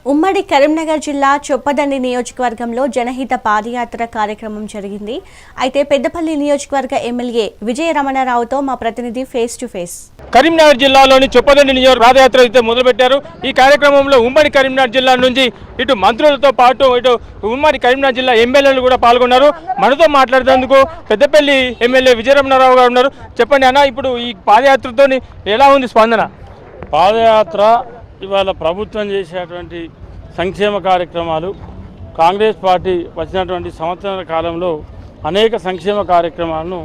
ఉమ్మడి కరీంనగర్ జిల్లా చొప్పదండి నియోజకవర్గంలో జనహిత పాదయాత్ర కార్యక్రమం జరిగింది. అయితే పెద్దపల్లి నియోజకవర్గ ఎమ్మెల్యే విజయ రమణారావుతో మా ప్రతినిధి ఫేస్ టు ఫేస్. కరీంనగర్ జిల్లాలోని చొప్పదండి నియోజక పాదయాత్ర అయితే మొదలుపెట్టారు. ఈ కార్యక్రమంలో ఉమ్మడి కరీంనగర్ జిల్లా నుంచి ఇటు మంత్రులతో పాటు ఇటు ఉమ్మడి కరీంనగర్ జిల్లా ఎమ్మెల్యేలు కూడా పాల్గొన్నారు. మనతో మాట్లాడేందుకు పెద్దపల్లి ఎమ్మెల్యే విజయ రమణారావు గారు ఉన్నారు. చెప్పండి అన్న, ఇప్పుడు ఈ పాదయాత్రతో ఎలా ఉంది స్పందన? పాదయాత్ర ఇవాళ ప్రభుత్వం చేసేటువంటి సంక్షేమ కార్యక్రమాలు, కాంగ్రెస్ పార్టీ వచ్చినటువంటి సంవత్సరాల కాలంలో అనేక సంక్షేమ కార్యక్రమాలను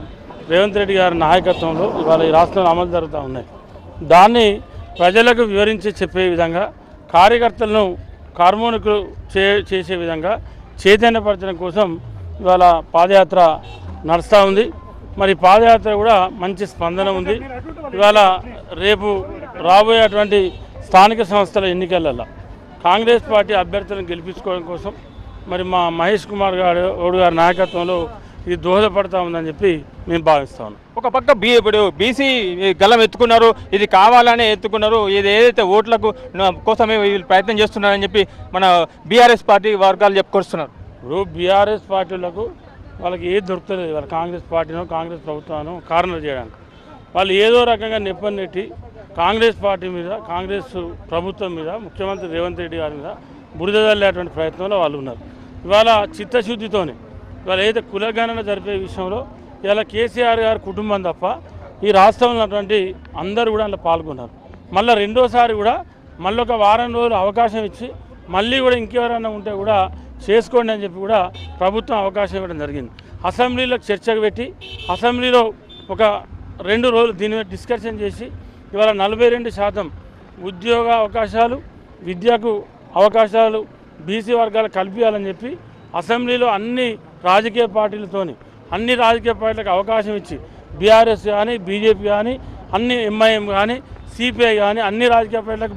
రేవంత్ రెడ్డి గారి నాయకత్వంలో ఇవాళ ఈ రాష్ట్రంలో అమలు జరుగుతూ ఉన్నాయి. దాన్ని ప్రజలకు వివరించి చెప్పే విధంగా, కార్యకర్తలను కార్మోనికులు చేసే విధంగా చైతన్యపరచడం కోసం ఇవాళ పాదయాత్ర నడుస్తూ ఉంది. మరి పాదయాత్ర కూడా మంచి స్పందన ఉంది. ఇవాళ రేపు రాబోయేటువంటి స్థానిక సంస్థల ఎన్నికలలో కాంగ్రెస్ పార్టీ అభ్యర్థులను గెలిపించుకోవడం కోసం మరి మా మహేష్ కుమార్ గౌడ్ గారి నాయకత్వంలో ఇది దోహదపడతా ఉందని చెప్పి మేము భావిస్తాను. ఒక పక్క ఇప్పుడు బీసీ గలం ఎత్తుకున్నారు, ఇది కావాలనే ఎత్తుకున్నారు, ఇది ఏదైతే ఓట్లకు కోసమే వీళ్ళు ప్రయత్నం చేస్తున్నారని చెప్పి మన బీఆర్ఎస్ పార్టీ వర్గాలు చెప్పుకొస్తున్నారు. ఇప్పుడు బీఆర్ఎస్ పార్టీలకు వాళ్ళకి ఏది దొరుకుతలేదు. వాళ్ళ కాంగ్రెస్ పార్టీనో కాంగ్రెస్ ప్రభుత్వానో కార్నర్ చేయడానికి వాళ్ళు ఏదో రకంగా నెప్పనెట్టి కాంగ్రెస్ పార్టీ మీద, కాంగ్రెస్ ప్రభుత్వం మీద, ముఖ్యమంత్రి రేవంత్ రెడ్డి గారి మీద బురద జల్లేటువంటి ప్రయత్నంలో వాళ్ళు ఉన్నారు. ఇవాళ చిత్తశుద్ధితోనే ఇవాళ ఏదైతే కులగణన జరిపే విషయంలో ఇవాళ కేసీఆర్ గారి కుటుంబం తప్ప ఈ రాష్ట్రంలో ఉన్నటువంటి అందరూ కూడా అందులో పాల్గొన్నారు. మళ్ళీ రెండోసారి కూడా మళ్ళీ ఒక వారం రోజులు అవకాశం ఇచ్చి మళ్ళీ కూడా ఇంకెవరైనా ఉంటే కూడా చేసుకోండి అని చెప్పి కూడా ప్రభుత్వం అవకాశం ఇవ్వడం జరిగింది. అసెంబ్లీలో చర్చకు పెట్టి అసెంబ్లీలో ఒక 2 రోజులు దీని మీద డిస్కషన్ చేసి ఇవాళ 42% ఉద్యోగ అవకాశాలు, విద్యకు అవకాశాలు బీసీ వర్గాలు కల్పించాలని చెప్పి అసెంబ్లీలో అన్ని రాజకీయ పార్టీలతోని అన్ని రాజకీయ పార్టీలకు అవకాశం ఇచ్చి బీఆర్ఎస్ కానీ, బీజేపీ కానీ, అన్ని ఎంఐఎం కానీ, సిపిఐ కానీ అన్ని రాజకీయ పార్టీలకు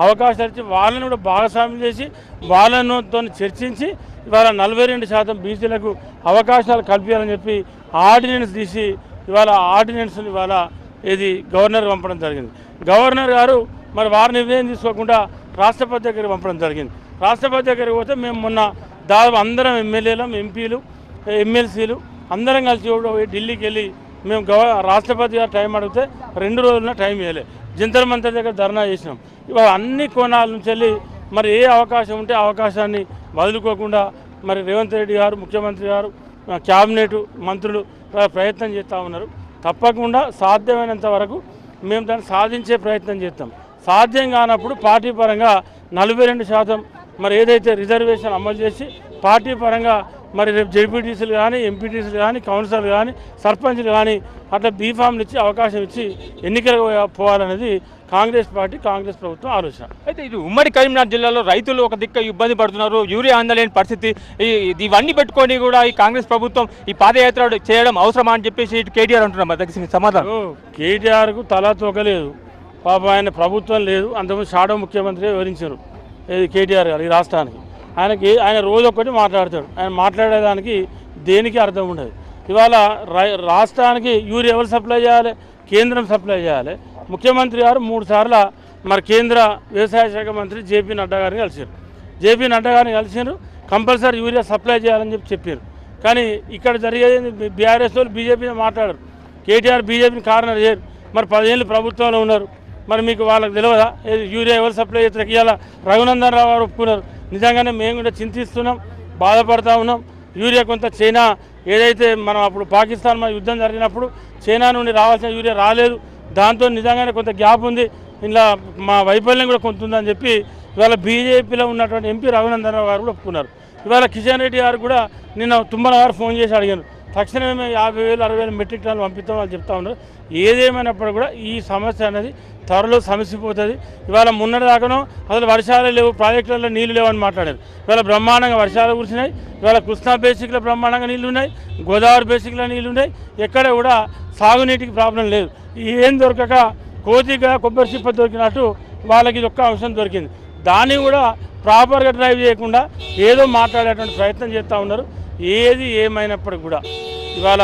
అవకాశాలు ఇచ్చి వాళ్ళని కూడా భాగస్వామ్యం చేసి వాళ్ళతో చర్చించి ఇవాళ 42% బీసీలకు అవకాశాలు కల్పించాలని చెప్పి ఆర్డినెన్స్ తీసి ఇవాళ ఆర్డినెన్స్ని ఇవాళ ఇది గవర్నర్ పంపడం జరిగింది. గవర్నర్ గారు మరి వారి నిర్ణయం తీసుకోకుండా రాష్ట్రపతి దగ్గరికి పంపడం జరిగింది. రాష్ట్రపతి దగ్గరికి పోతే మేము మొన్న దాదాపు అందరం ఎమ్మెల్యేలం, ఎంపీలు, ఎమ్మెల్సీలు అందరం కలిసి ఢిల్లీకి వెళ్ళి మేము రాష్ట్రపతి గారు టైం అడిగితే 2 రోజుల టైం ఇవ్వలే. జంతర్ మంతర్ దగ్గర ధర్నా చేసినాం. ఇవాళ అన్ని కోణాల నుంచి వెళ్ళి మరి ఏ అవకాశం ఉంటే అవకాశాన్ని వదులుకోకుండా మరి రేవంత్ రెడ్డి గారు, ముఖ్యమంత్రి గారు, క్యాబినెట్ మంత్రులు ప్రయత్నం చేస్తూ ఉన్నారు. తప్పకుండా సాధ్యమైనంత వరకు మేము దాన్ని సాధించే ప్రయత్నం చేస్తాం. సాధ్యం కానప్పుడు పార్టీ పరంగా 42% మరి ఏదైతే రిజర్వేషన్ అమలు చేసి పార్టీ పరంగా మరి రేపు జెడ్పీటీసీలు కానీ, ఎంపీటీసీలు కానీ, కౌన్సిలర్లు కానీ, సర్పంచ్లు కానీ అట్లా బీఫామ్లు ఇచ్చి అవకాశం ఇచ్చి ఎన్నికలకు పోవాలనేది కాంగ్రెస్ పార్టీ, కాంగ్రెస్ ప్రభుత్వం ఆలోచన. అయితే ఇది ఉమ్మడి కరీంనగర్ జిల్లాలో రైతులు ఒక దిక్కు ఇబ్బంది పడుతున్నారు, యూరియా అందలేని పరిస్థితి. ఇవన్నీ పెట్టుకొని కూడా ఈ కాంగ్రెస్ ప్రభుత్వం ఈ పాదయాత్ర చేయడం అవసరమా అని చెప్పేసి ఇటు కేటీఆర్ అంటున్నారు. మరి దగ్గర సమాధానం, కేటీఆర్కు తలా తోకలేదు, పాప ఆయన ప్రభుత్వం లేదు. అంతకుముందు షాడో ముఖ్యమంత్రి వివరించారు కేటీఆర్ గారు ఈ రాష్ట్రానికి. ఆయన రోజు ఒక్కటి మాట్లాడతాడు. ఆయన మాట్లాడేదానికి దేనికి అర్థం ఉండదు. ఇవాళ రాష్ట్రానికి యూరియా ఎవరు సప్లై చేయాలి? కేంద్రం సప్లై చేయాలి. ముఖ్యమంత్రి గారు 3 సార్లు మరి కేంద్ర వ్యవసాయ శాఖ మంత్రి జేపీ నడ్డా గారిని కలిసారు. జేపీ నడ్డా గారిని కలిసారు, కంపల్సరీ యూరియా సప్లై చేయాలని చెప్పారు. కానీ ఇక్కడ జరిగేది బీఆర్ఎస్ వాళ్ళు బీజేపీ మాట్లాడారు. కేటీఆర్ బీజేపీని కారణం చేయరు. మరి 10 ఏళ్ళు ప్రభుత్వంలో ఉన్నారు. మరి మీకు వాళ్ళకి తెలియదా యూరియా ఎవరు సప్లై చేస్తారు? ఇవాళ రఘునందన్ రావు గారు ఒప్పుకున్నారు. నిజంగానే మేము కూడా చింతిస్తున్నాం, బాధపడతా ఉన్నాం. యూరియా కొంత చైనా ఏదైతే మనం అప్పుడు పాకిస్తాన్ మన యుద్ధం జరిగినప్పుడు చైనా నుండి రావాల్సిన యూరియా రాలేదు. దాంతో నిజంగానే కొంత గ్యాప్ ఉంది, ఇలా మా వైఫల్యం కూడా కొంత ఉందని చెప్పి ఇవాళ బీజేపీలో ఉన్నటువంటి ఎంపీ రఘునందన్ రావు గారు కూడా ఒప్పుకున్నారు. ఇవాళ కిషన్ రెడ్డి గారు కూడా నిన్న తుమ్మల గారు ఫోన్ చేసి అడిగారు, తక్షణమే 50,000 60,000 మెట్రిక్ టన్నులు పంపిస్తాం వాళ్ళు చెప్తా ఉన్నారు. ఏదేమైనప్పుడు కూడా ఈ సమస్య అనేది త్వరలో సమసిపోతుంది. ఇవాళ మొన్నటిదాకానో అసలు వర్షాలు లేవు, ప్రాజెక్టులలో నీళ్లు లేవని మాట్లాడారు. ఇవాళ బ్రహ్మాండంగా వర్షాలు కురిసినాయి. ఇవాళ కృష్ణా బేసిక్లో బ్రహ్మాండంగా నీళ్లు ఉన్నాయి, గోదావరి బేసిక్లో నీళ్లు ఉన్నాయి. ఎక్కడ కూడా సాగునీటికి ప్రాబ్లం లేదు. ఏం దొరకక కోతిగా కొబ్బరి చిప్ప దొరికినట్టు వాళ్ళకి ఇది ఒక్క అంశం దొరికింది. దాన్ని కూడా ప్రాపర్గా డ్రైవ్ చేయకుండా ఏదో మాట్లాడేటువంటి ప్రయత్నం చేస్తూ ఉన్నారు. ఏది ఏమైనప్పటికీ కూడా ఇవాళ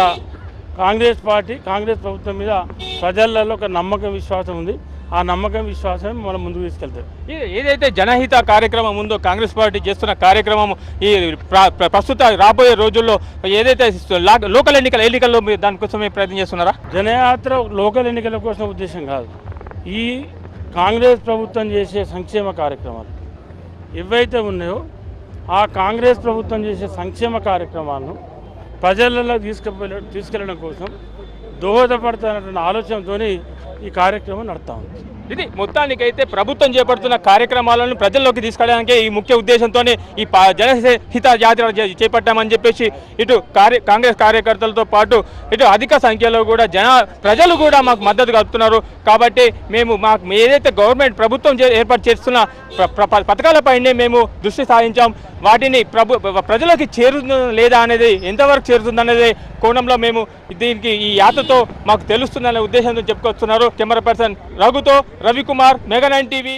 కాంగ్రెస్ పార్టీ, కాంగ్రెస్ ప్రభుత్వం మీద ప్రజలలో ఒక నమ్మకం, విశ్వాసం ఉంది. ఆ నమ్మకం విశ్వాసం మనం ముందుకు తీసుకెళ్తాం. ఏదైతే జనహిత కార్యక్రమం ఉందో కాంగ్రెస్ పార్టీ చేస్తున్న కార్యక్రమం ఈ ప్రస్తుత రాబోయే రోజుల్లో ఏదైతే లోకల్ ఎన్నికల్లో మీరు దానికోసమే ప్రయత్నం చేస్తున్నారా? జనయాత్ర లోకల్ ఎన్నికల కోసం ఉద్దేశం కాదు. ఈ కాంగ్రెస్ ప్రభుత్వం చేసే సంక్షేమ కార్యక్రమాలు ఏవైతే ఉన్నాయో ఆ కాంగ్రెస్ ప్రభుత్వం చేసే సంక్షేమ కార్యక్రమాలను ప్రజలలో తీసుకెళ్ళడం కోసం దోహదపడుతున్నటువంటి ఆలోచనతో ఈ కార్యక్రమం నడుస్తూ ఉంది. ఇది మొత్తానికైతే ప్రభుత్వం చేపడుతున్న కార్యక్రమాలను ప్రజల్లోకి తీసుకెళ్ళడానికి ఈ ముఖ్య ఉద్దేశంతోనే ఈ జనహిత యాత్ర చేపట్టామని చెప్పేసి ఇటు కాంగ్రెస్ కార్యకర్తలతో పాటు ఇటు అధిక సంఖ్యలో కూడా ప్రజలు కూడా మాకు మద్దతు కలుపుతున్నారు. కాబట్టి మాకు ఏదైతే గవర్నమెంట్ ప్రభుత్వం ఏర్పాటు చేస్తున్న పథకాలపైనే మేము దృష్టి సారించాం. వాటిని ప్రజలకు చేరుతుందా లేదా అనేది, ఎంతవరకు చేరుతుందనేది కోణంలో మేము దీనికి ఈ యాత్రతో మాకు తెలుస్తుందనే ఉద్దేశంతో చెప్పుకొస్తున్నారు. కెమెరా పర్సన్ రఘుతో రవికుమార్, మెగా 9 టీవీ.